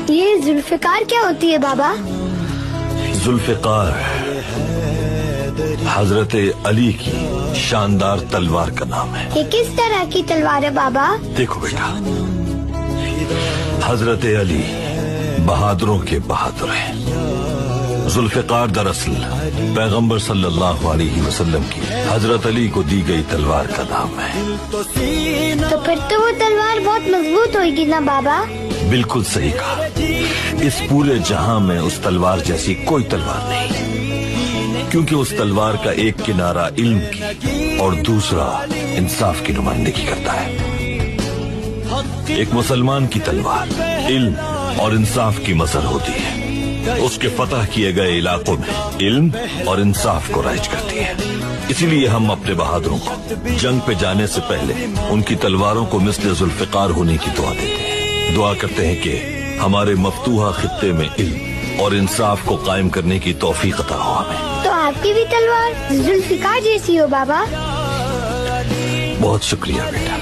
یہ ذوالفقار کیا ہوتی ہے بابا؟ ذوالفقار حضرت علی کی شاندار تلوار کا نام ہے۔ یہ کس طرح کی تلوار ہے بابا؟ دیکھو بیٹا، حضرت علی بہادروں کے بہادر ہیں۔ ذوالفقار دراصل پیغمبر صلی اللہ علیہ وسلم کی حضرت علی کو دی گئی تلوار کا نام ہے۔ تو پھر تو وہ تلوار بہت مضبوط ہوئے گی نا بابا؟ بالکل صحیح کہا۔ اس پورے جہاں میں اس تلوار جیسی کوئی تلوار نہیں، کیونکہ اس تلوار کا ایک کنارہ علم کی اور دوسرا انصاف کی نمائندگی کرتا ہے۔ ایک مسلمان کی تلوار علم اور انصاف کی مظہر ہوتی ہے۔ اس کے فتح کیے گئے علاقوں میں علم اور انصاف کو رائج کرتی ہے۔ اسی لیے ہم اپنے بہادروں کو جنگ پہ جانے سے پہلے ان کی تلواروں کو مثل ذوالفقار ہونے کی دعا دیتے ہیں۔ دعا کرتے ہیں کہ ہمارے مفتوحہ خطے میں علم اور انصاف کو قائم کرنے کی توفیق عطا ہو ہمیں۔ تو آپ کی بھی تلوار ذوالفقار جیسی ہو بابا؟ بہت شکریہ بیٹا۔